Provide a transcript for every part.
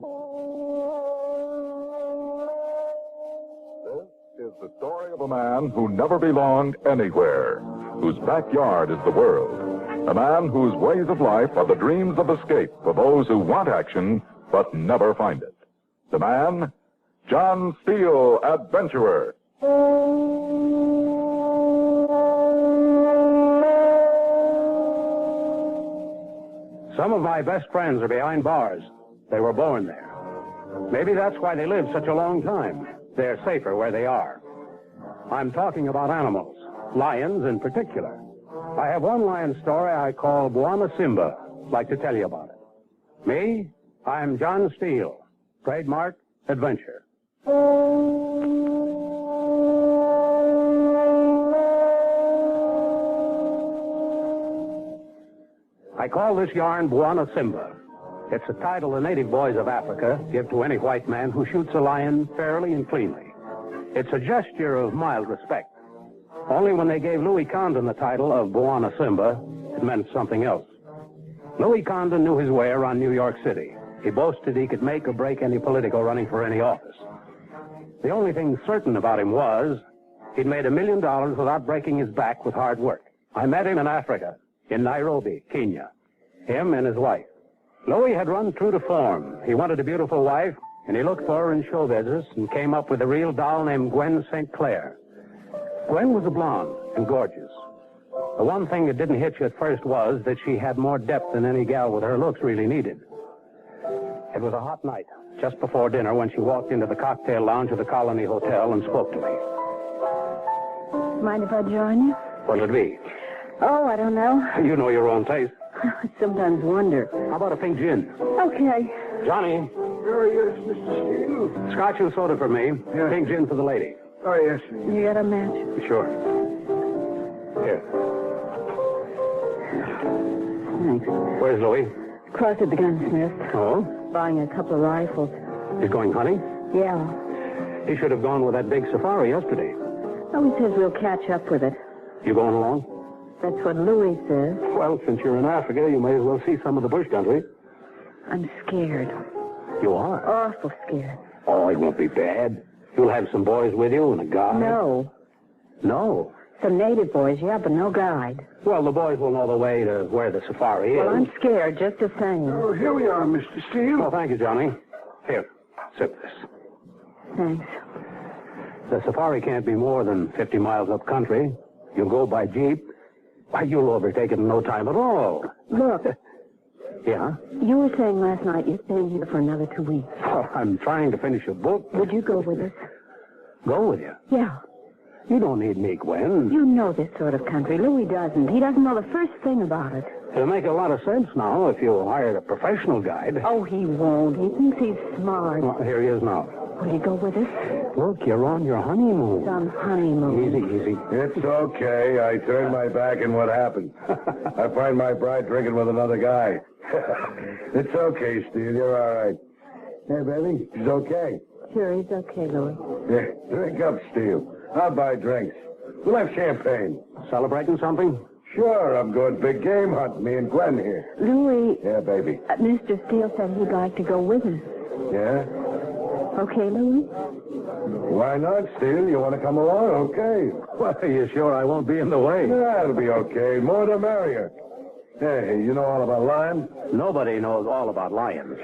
This is the story of a man who never belonged anywhere, whose backyard is the world. A man whose ways of life are the dreams of escape for those who want action but never find it. The man, John Steele, adventurer. Some of my best friends are behind bars. They were born there. Maybe that's why they live such a long time. They're safer where they are. I'm talking about animals, lions in particular. I have one lion story I call Bwana Simba. I'd like to tell you about it. Me, I'm John Steele. Trademark, adventure. I call this yarn Bwana Simba. It's a title the native boys of Africa give to any white man who shoots a lion fairly and cleanly. It's a gesture of mild respect. Only when they gave Louis Condon the title of Bwana Simba, it meant something else. Louis Condon knew his way around New York City. He boasted he could make or break any politico running for any office. The only thing certain about him was he'd made $1 million without breaking his back with hard work. I met him in Africa, in Nairobi, Kenya. Him and his wife. Louis had run true to form. He wanted a beautiful wife, and he looked for her in show business and came up with a real doll named Gwen St. Clair. Gwen was a blonde and gorgeous. The one thing that didn't hit you at first was that she had more depth than any gal with her looks really needed. It was a hot night, just before dinner, when she walked into the cocktail lounge of the Colony Hotel and spoke to me. Mind if I join you? What'll it be? Oh, I don't know. You know your own taste. I sometimes wonder. How about a pink gin? Okay. Johnny. Oh, yes, Mr. Steele. Scotch and soda for me. Yes. Pink gin for the lady. Oh, yes. You got a match? Sure. Here. Thanks. Where's Louis? Crossed at the gunsmith. Oh? Buying a couple of rifles. He's going hunting? Yeah. He should have gone with that big safari yesterday. Oh, he says we'll catch up with it. You going along? That's what Louis says. Well, since you're in Africa, you may as well see some of the bush country. I'm scared. You are? Awful scared. Oh, it won't be bad. You'll have some boys with you and a guide. No. No? Some native boys, yeah, but no guide. Well, the boys will know the way to where the safari is. Well, I'm scared just the same. Oh, here we are, Mr. Steele. Oh, thank you, Johnny. Here, sip this. Thanks. The safari can't be more than 50 miles up country. You'll go by jeep. Why, you'll overtake it in no time at all. Look. Yeah? You were saying last night you're staying here for another 2 weeks. Oh, I'm trying to finish a book. Would you go with us? Go with you? Yeah. You don't need me, Gwen. You know this sort of country. Louis doesn't. He doesn't know the first thing about it. It'll make a lot of sense now if you hired a professional guide. Oh, he won't. He thinks he's smart. Well, here he is now. Will you go with us? Look, you're on your honeymoon. Some honeymoon. Easy, easy. It's okay. I turned my back and what happened? I find my bride drinking with another guy. It's okay, Steve. You're all right. Hey, baby, she's okay. Sure, he's okay, Louis. Yeah, drink up, Steve. I'll buy drinks. We'll have champagne. Celebrating something? Sure, I'm going big game hunting, me and Gwen here. Louis, Yeah, baby. Mr. Steele said he'd like to go with us. Yeah? Okay, Louis? Why not, Steve? You want to come along? Okay. Well, are you sure I won't be in the way? Yeah, it'll be okay. More the merrier. Hey, you know all about lions? Nobody knows all about lions.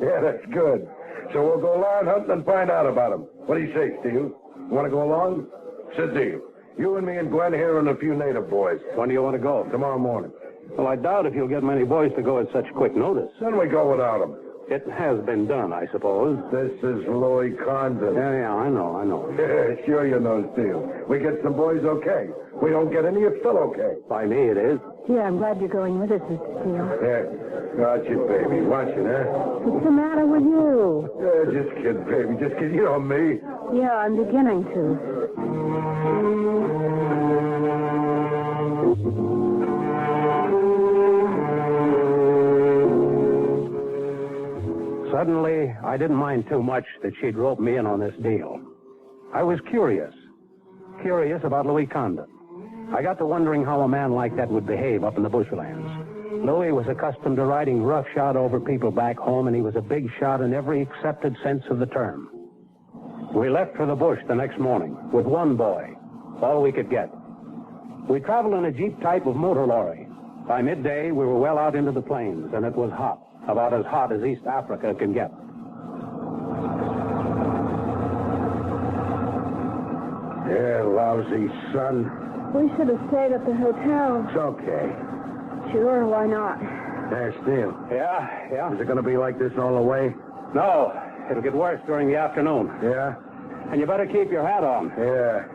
Yeah, that's good. So we'll go lion hunting and find out about them. What do you say, Steve? You want to go along? It's a deal. You and me and Gwen here and a few native boys. When do you want to go? Tomorrow morning. Well, I doubt if you'll get many boys to go at such quick notice. Then we go without them. It has been done, I suppose. This is Louis Condon. Yeah, I know. Yeah, sure you know, Steve. We get some boys okay. We don't get any, it's still okay. By me, it is. Yeah, I'm glad you're going with us, Mr. Steele. Yeah. Watch it, baby. Watch it, huh? What's the matter with you? Yeah, just kidding, baby. Just kidding. You know me. Yeah, I'm beginning to. Suddenly, I didn't mind too much that she'd rope me in on this deal. I was curious about Louis Condon. I got to wondering how a man like that would behave up in the bushlands. Louis was accustomed to riding roughshod over people back home, and he was a big shot in every accepted sense of the term. We left for the bush the next morning with one boy, all we could get. We traveled in a jeep type of motor lorry. By midday, we were well out into the plains, and it was hot, about as hot as East Africa can get. Yeah, lousy sun. We should have stayed at the hotel. It's okay. Sure, why not? Hey, Steele. Yeah? Is it going to be like this all the way? No, it'll get worse during the afternoon. Yeah? And you better keep your hat on. Yeah.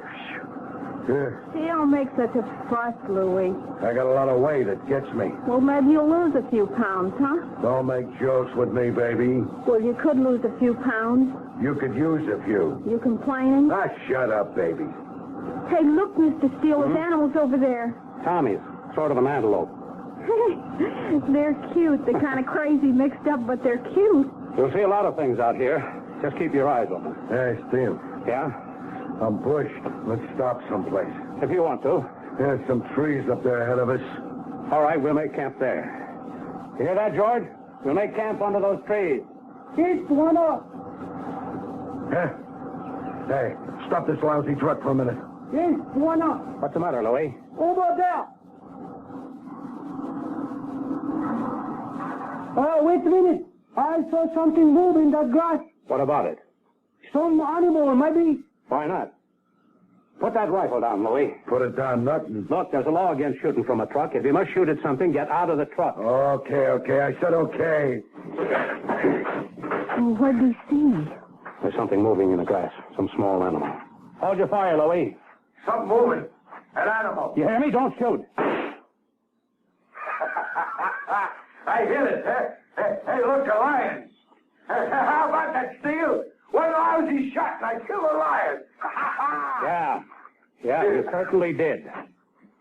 You don't make such a fuss, Louis. I got a lot of weight. It gets me. Well, maybe you'll lose a few pounds, huh? Don't make jokes with me, baby. Well, you could lose a few pounds. You could use a few. You complaining? Ah, shut up, baby. Hey, look, Mr. Steele, there's animals over there. Tommy's, sort of an antelope. They're cute. They're kind of crazy mixed up, but they're cute. You'll see a lot of things out here. Just keep your eyes open. Hey, Steele. Yeah? I'm bushed. Let's stop someplace. If you want to. There's some trees up there ahead of us. All right, we'll make camp there. You hear that, George? We'll make camp under those trees. Yes, Bwana. Huh? Hey, stop this lousy truck for a minute. Yes, Bwana. What's the matter, Louis? Over there. Wait a minute. I saw something move in that grass. What about it? Some animal, maybe. Why not? Put that rifle down, Louis. Put it down, nothing. Look, there's a law against shooting from a truck. If you must shoot at something, get out of the truck. Okay. I said okay. Well, what'd you see? There's something moving in the grass. Some small animal. Hold your fire, Louis. Something moving. An animal. You hear me? Don't shoot. I hit it. Hey, look, a lion. How about that, Steele? One lousy shot and I killed a lion. Yeah, you certainly did.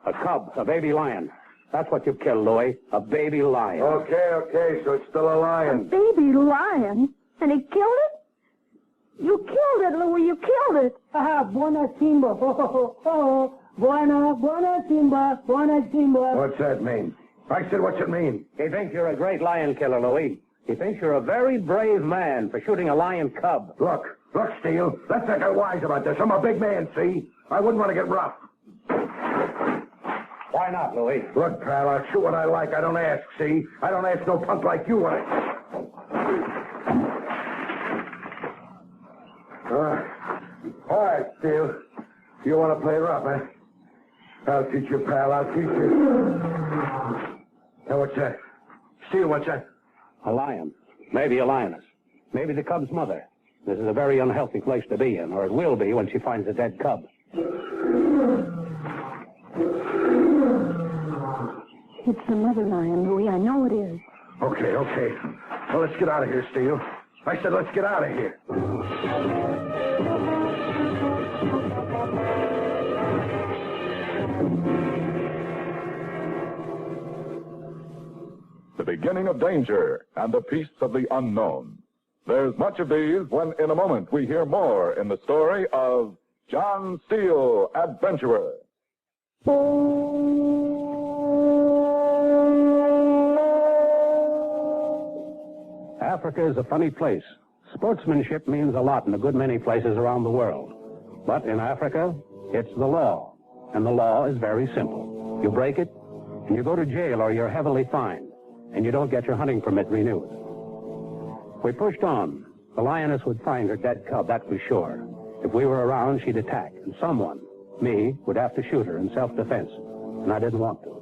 A cub, a baby lion. That's what you killed, Louis. A baby lion. Okay, so it's still a lion. Baby lion? And he killed it? You killed it, Louis. You killed it. Bwana Simba. Bwana Simba. Bwana Simba. What's that mean? I said, what's it mean? He thinks you're a great lion killer, Louis. He thinks you're a very brave man for shooting a lion cub. Look, Steele. Let's not get wise about this. I'm a big man, see? I wouldn't want to get rough. Why not, Louis? Look, pal, I'll shoot what I like. I don't ask, see? I don't ask no punk like you. All right, Steele. You want to play rough, eh? I'll teach you, pal. I'll teach you. Now, what's that? Steele, what's that? A lion. Maybe a lioness. Maybe the cub's mother. This is a very unhealthy place to be in, or it will be when she finds a dead cub. It's the mother lion, Louis. I know it is. Okay. Well, let's get out of here, Steele. I said let's get out of here. The beginning of danger and the peace of the unknown. There's much of these when in a moment we hear more in the story of John Steele, Adventurer. Africa is a funny place. Sportsmanship means a lot in a good many places around the world. But in Africa, it's the law. And the law is very simple. You break it, and you go to jail or you're heavily fined, and you don't get your hunting permit renewed. We pushed on. The lioness would find her dead cub, that was sure. If we were around, she'd attack, and someone, me, would have to shoot her in self-defense, and I didn't want to.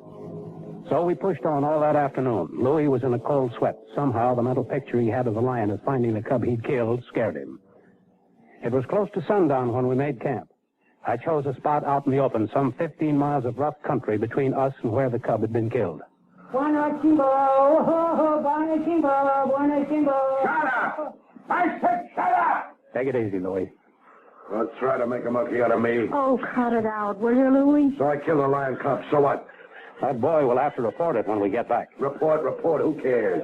So we pushed on all that afternoon. Louis was in a cold sweat. Somehow the mental picture he had of the lioness finding the cub he'd killed scared him. It was close to sundown when we made camp. I chose a spot out in the open, some 15 miles of rough country between us and where the cub had been killed. Bwana Simba. Bwana Simba. Bwana Simba. Shut up! I said shut up! Take it easy, Louis. Don't try to make a monkey out of me. Oh, cut it out, will you, Louis? So I killed a lion cub, so what? That boy will have to report it when we get back. Report, who cares?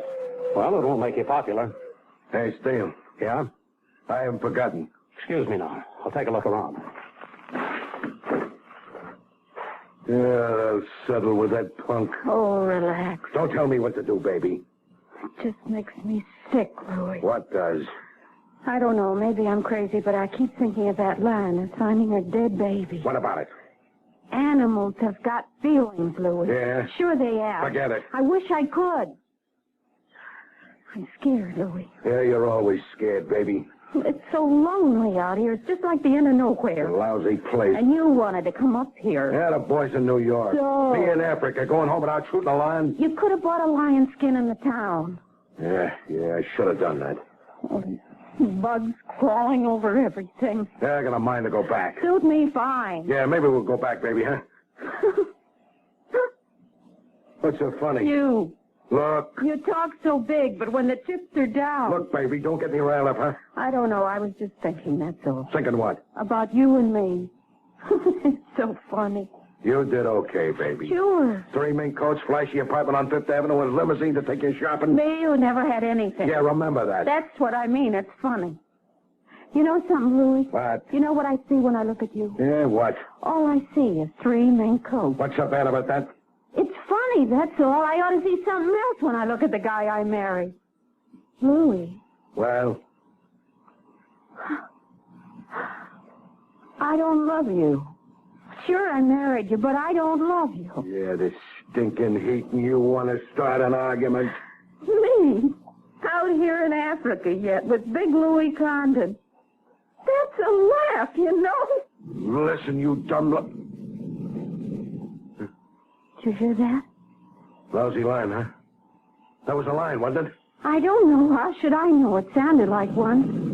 Well, it won't make you popular. Hey, Steele. Yeah? I haven't forgotten. Excuse me now. I'll take a look around. Yeah, they'll settle with that punk. Oh, relax. Don't tell me what to do, baby. It just makes me sick, Louis. What does? I don't know. Maybe I'm crazy, but I keep thinking of that line and finding a dead baby. What about it? Animals have got feelings, Louis. Yeah? Sure they have. Forget it. I wish I could. I'm scared, Louis. Yeah, you're always scared, baby. It's so lonely out here. It's just like the end of It's nowhere. a lousy place. And you wanted to come up here. Yeah, the boys in New York. So- Me in Africa, going home without shooting a lion. You could have bought a lion skin in the town. Yeah, I should have done that. Oh, these bugs crawling over everything. Yeah, I got a mind to go back. Suit me fine. Yeah, maybe we'll go back, baby, huh? What's so funny? You Look. talk so big, but when the chips are down... Look, baby, don't get me riled up, huh? I don't know. I was just thinking, that's all. Thinking what? About you and me. It's so funny. You did okay, baby. Sure. 3 mink coats, flashy apartment on Fifth Avenue, and limousine to take you shopping. Me, who never had anything. Yeah, remember that. That's what I mean. It's funny. You know something, Louis? What? You know what I see when I look at you? Yeah, what? All I see is 3 mink coats. What's so bad about that? It's funny, that's all. I ought to see something else when I look at the guy I married. Louis, Well, I don't love you. Sure, I married you, but I don't love you. yeah, this stinking heat, and you want to start an argument? Me? Out here in Africa yet with big Louis Condon. That's a laugh, you know. Listen, you dumb... Did you hear that? Lousy line, huh? That was a line, wasn't it? I don't know. How should I know? It sounded like one.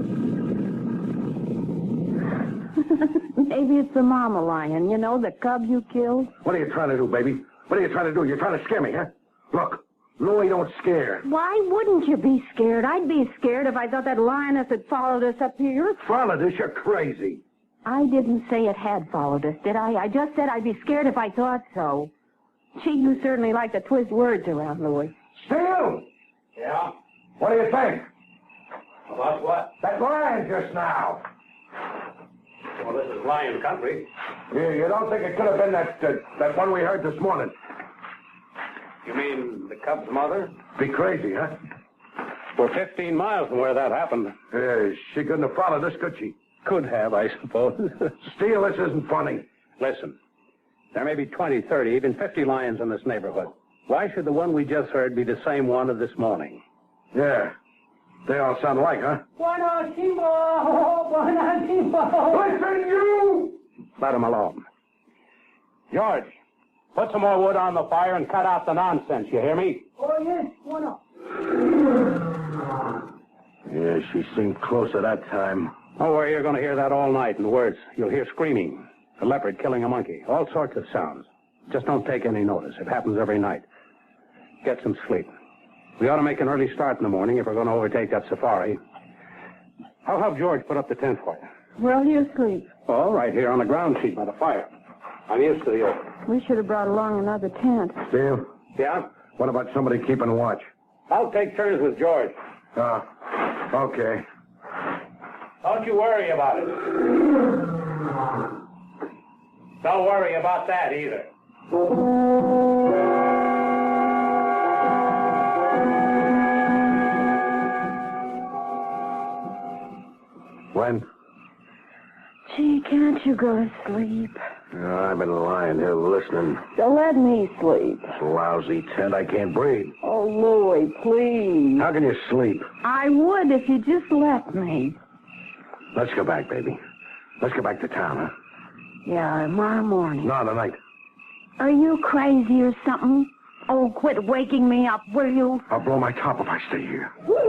Maybe it's the mama lion, you know, the cub you killed. What are you trying to do, baby? What are you trying to do? You're trying to scare me, huh? Look, Louis don't scare. Why wouldn't you be scared? I'd be scared if I thought that lioness had followed us up here. Followed us? You're crazy. I didn't say it had followed us, did I? I just said I'd be scared if I thought so. Gee, you certainly like to twist words around, Louis. Steele! Yeah? What do you think? About what? That lion just now. Well, this is lion country. You don't think it could have been that one we heard this morning? You mean the cub's mother? Be crazy, huh? We're 15 miles from where that happened. She couldn't have followed us, could she? Could have, I suppose. Steele, this isn't funny. Listen, there may be 20, 30, even 50 lions in this neighborhood. Why should the one we just heard be the same one of this morning? Yeah. They all sound alike, huh? Bwana, Simba! Oh, Bwana, Simba! Listen, you! Let him alone. George, put some more wood on the fire and cut out the nonsense, you hear me? Oh, yes, Bwana. Yeah, she seemed closer that time. Oh, well, you're going to hear that all night in the words. You'll hear screaming, a leopard killing a monkey, all sorts of sounds. Just don't take any notice. It happens every night. Get some sleep. We ought to make an early start in the morning if we're going to overtake that safari. I'll have George put up the tent for you. Where'll you sleep? Oh, right here on the ground sheet by the fire. I'm used to the open. We should have brought along another tent. Steele, Yeah? what about somebody keeping watch? I'll take turns with George. Okay. Don't you worry about it. Don't worry about that either. When? Gee, can't you go to sleep? I've been lying here listening. So let me sleep. This lousy tent, I can't breathe. Oh, Louis, please. How can you sleep? I would if you just let me. Let's go back, baby. Let's go back to town, huh? Yeah, tomorrow morning. No, tonight. Are you crazy or something? Oh, quit waking me up, will you? I'll blow my top if I stay here. What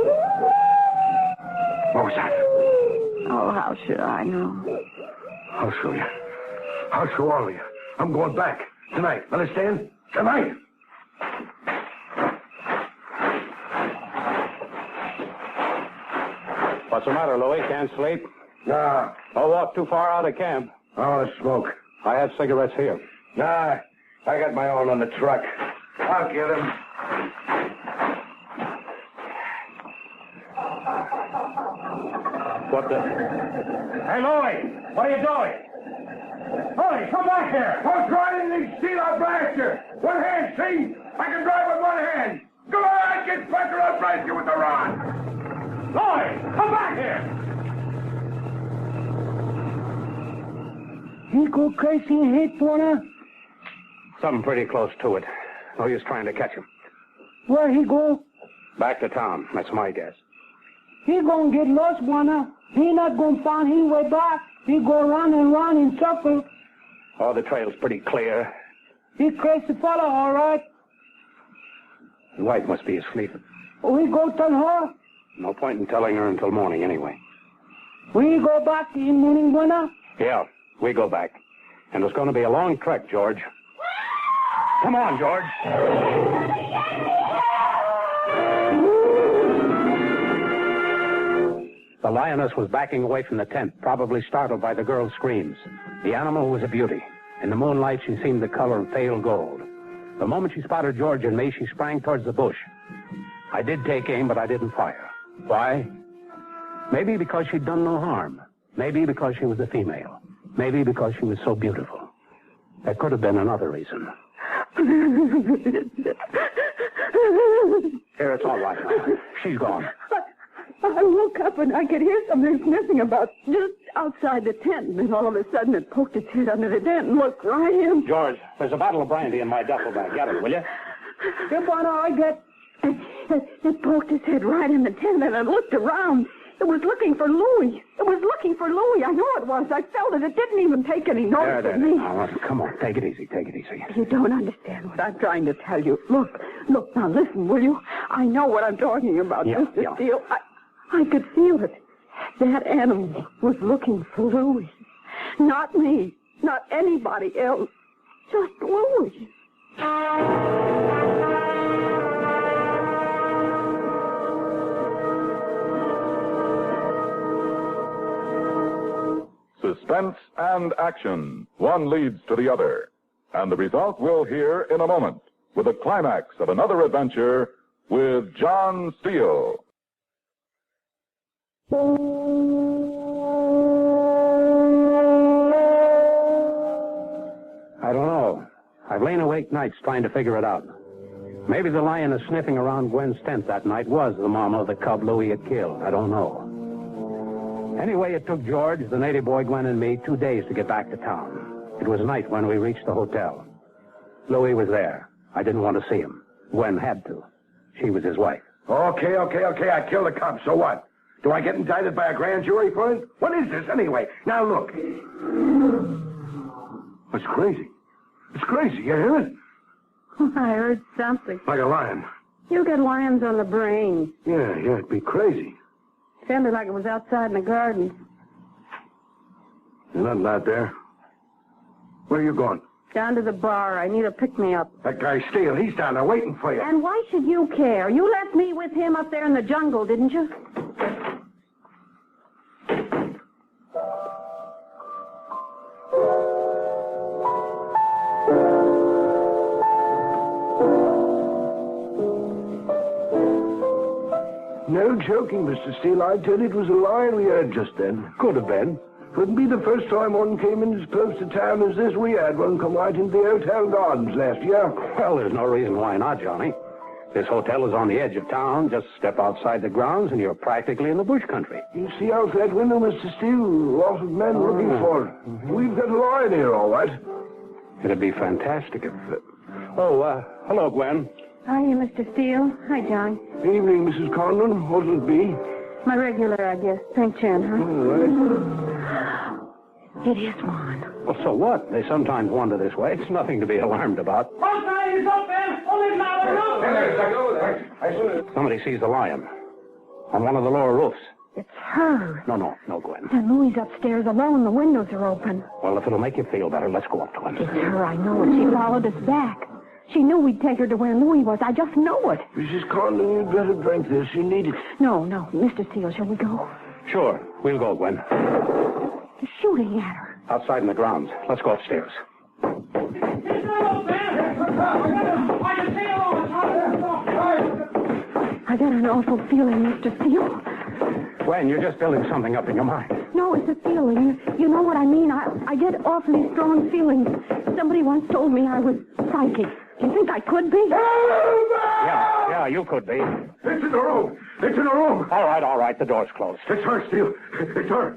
was that? Oh, how should I know? I'll show you. I'll show all of you. I'm going back. Tonight. Understand? Tonight. What's the matter, Louis? Can't sleep? Nah. Don't walk too far out of camp. I want to smoke. I have cigarettes here. Nah. I got my own on the truck. I'll get him. What the... Hey, Louis! What are you doing? Hey, come back here. Don't try anything, Steele. I'll blast you. One hand, see? I can drive with one hand. Go on, get pressure. I'll blast you with the rod. Lloyd, come back here. He go crazy and hit Bwana. Something pretty close to it. No use trying to catch him. Where he go? Back to town. That's my guess. He gonna get lost, Bwana. He not gonna find his way back. He go run and run in circles. Oh, the trail's pretty clear. He crazy fella, all right. The wife must be asleep. We go tell her. No point in telling her until morning anyway. We go back in morning, Bwana. Yeah, we go back. And it's going to be a long trek, George. Come on, George. The lioness was backing away from the tent, probably startled by the girl's screams. The animal was a beauty. In the moonlight, she seemed the color of pale gold. The moment she spotted George and me, she sprang towards the bush. I did take aim, but I didn't fire. Why? Maybe because she'd done no harm. Maybe because she was a female. Maybe because she was so beautiful. There could have been another reason. Here, it's all right now. She's gone. I woke up and I could hear something sniffing about just outside the tent. And then all of a sudden it poked its head under the tent and looked right in. George, there's a bottle of brandy in my duffel bag. Get it, will you? Here, Bwana, I get. It poked its head right in the tent and it looked around. It was looking for Louie. It was looking for Louie. I know it was. I felt it. It didn't even take any notice of me. Now, come on. Take it easy. Take it easy. You don't understand what I'm trying to tell you. Look, now listen, will you? I know what I'm talking about, Mr. Steele. I could feel it. That animal was looking for Louie. Not me. Not anybody else. Just Louie. Suspense and action. One leads to the other. And the result we'll hear in a moment with the climax of another adventure with John Steele. I don't know. I've lain awake nights trying to figure it out. Maybe the lioness sniffing around Gwen's tent that night was the mama of the cub Louie had killed. I don't know. Anyway, it took George, the native boy, Gwen, and me 2 days to get back to town. It was night when we reached the hotel. Louie was there. I didn't want to see him. Gwen had to. She was his wife. Okay. I killed a cub. So what? Do I get indicted by a grand jury for it? What is this, anyway? Now, look. It's crazy. It's crazy. You hear it? I heard something. Like a lion. You get lions on the brain. Yeah, it'd be crazy. Sounded like it was outside in the garden. There's nothing out there. Where are you going? Down to the bar. I need a pick-me-up. That guy Steele, he's down there waiting for you. And why should you care? You left me with him up there in the jungle, didn't you? No joking, Mr. Steele. I tell you, it was a lion we heard just then. Could have been. Wouldn't be the first time one came in as close to town as this. We had one come right into the hotel gardens last year. Well, there's no reason why not, Johnny. This hotel is on the edge of town. Just step outside the grounds and you're practically in the bush country. You see out that window, Mr. Steele? Lots of men looking for it. We've got a lion here, all right. It'd be fantastic if... hello, Gwen. Hi, Mr. Steele. Hi, John. Evening, Mrs. Conlon. What'll it be? My regular, I guess. Pink chin, huh? All right. It is one. Well, so what? They sometimes wander this way. It's nothing to be alarmed about. Somebody sees the lion on one of the lower roofs. It's her. No, Gwen. And Louie's upstairs alone. The windows are open. Well, if it'll make you feel better, let's go up to him. It's her. I know it. She followed us back. She knew we'd take her to where Louie was. I just know it. Mrs. Conlon, you'd better drink this. You need it. No. Mr. Steele, shall we go? Sure. We'll go, Gwen. They're shooting at her. Outside in the grounds. Let's go upstairs. I got an awful feeling, Mr. Steele. Gwen, you're just building something up in your mind. No, it's a feeling. You know what I mean? I get awfully strong feelings. Somebody once told me I was psychic. Do you think I could be? Yeah, you could be. It's in the room. It's in the room. All right. The door's closed. It's her, Steele. It's her.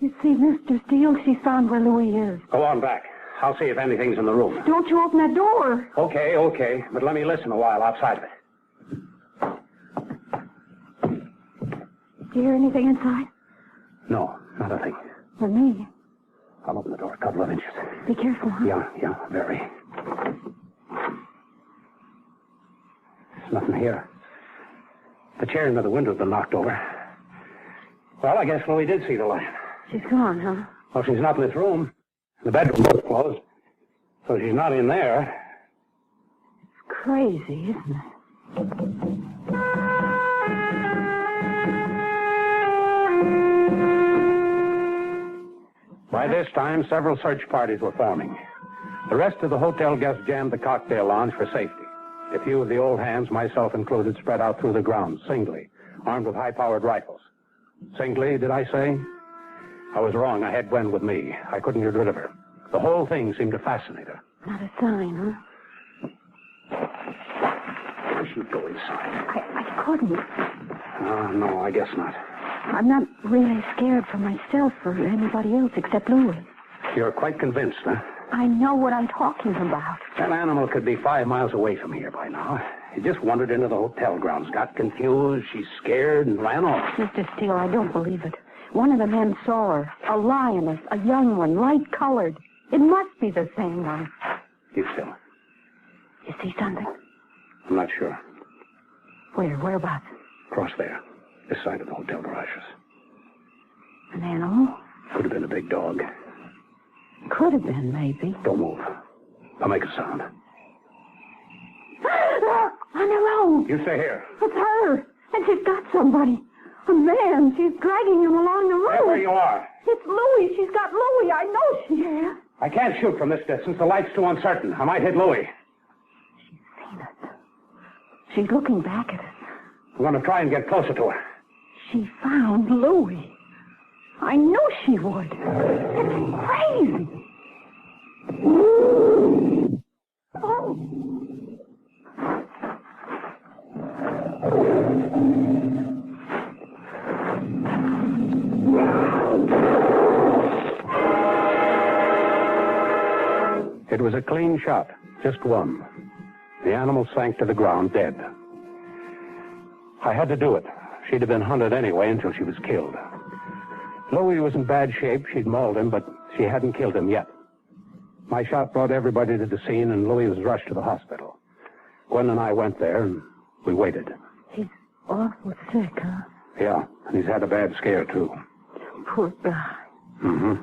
You see, Mr. Steele, she found where Louis is. Go on back. I'll see if anything's in the room. Don't you open that door. Okay. But let me listen a while outside of it. Do you hear anything inside? No, not a thing. For me. I'll open the door a couple of inches. Be careful, huh? Yeah, very. There's nothing here. The chair near the window's been knocked over. Well, I guess Louie did see the lion. She's gone, huh? Well, she's not in this room. The bedroom door's closed. So she's not in there. It's crazy, isn't it? By this time, several search parties were forming. The rest of the hotel guests jammed the cocktail lounge for safety. A few of the old hands, myself included, spread out through the grounds, singly, armed with high-powered rifles. Singly, did I say? I was wrong. I had Gwen with me. I couldn't get rid of her. The whole thing seemed to fascinate her. Not a sign, huh? She'd go inside. I couldn't. No, I guess not. I'm not really scared for myself or anybody else except Louis. You're quite convinced, huh? I know what I'm talking about. That animal could be 5 miles away from here by now. He just wandered into the hotel grounds, got confused, she's scared, and ran off. Mr. Steele, I don't believe it. One of the men saw her. A lioness, a young one, light-colored. It must be the same one. Keep still. You see something? I'm not sure. Whereabouts? Across there. This side of the hotel garages. An animal? Could have been a big dog. Could have been, maybe. Don't move. I'll make a sound. On the road. You stay here. It's her. And she's got somebody. A man. She's dragging him along the road. Stay where you are. It's Louis. She's got Louis. I know she has. I can't shoot from this distance. The light's too uncertain. I might hit Louis. She's seen us. She's looking back at us. I'm going to try and get closer to her. She found Louis. I knew she would. It's crazy. Oh. It was a clean shot, just one. The animal sank to the ground, dead. I had to do it. She'd have been hunted anyway until she was killed. Louis was in bad shape. She'd mauled him, but she hadn't killed him yet. My shot brought everybody to the scene, and Louis was rushed to the hospital. Gwen and I went there, and we waited. He's awful sick, huh? Yeah, and he's had a bad scare, too. Poor guy. Mm-hmm.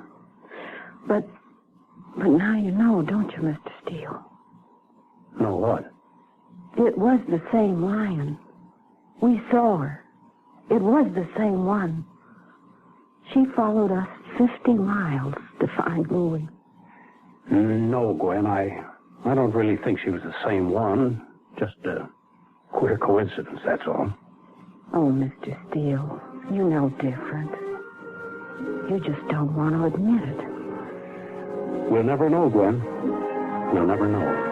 But now you know, don't you, Mr. Steele? No, what? It was the same lion. We saw her. It was the same one. She followed us 50 miles to find Louis. No, Gwen, I don't really think she was the same one. Just a queer coincidence, that's all. Oh, Mr. Steele, you know different. You just don't want to admit it. We'll never know, Gwen. We'll never know.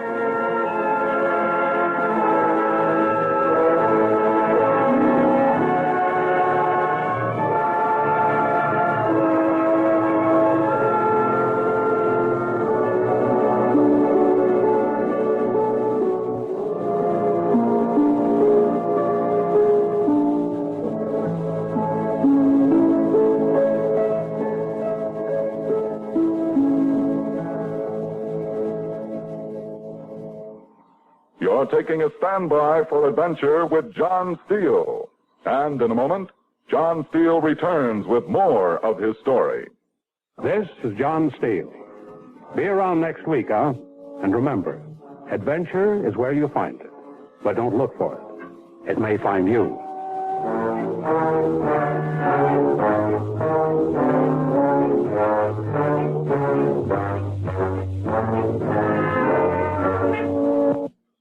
You're taking a standby for adventure with John Steele. And in a moment, John Steele returns with more of his story. This is John Steele. Be around next week, huh? And remember, adventure is where you find it. But don't look for it. It may find you.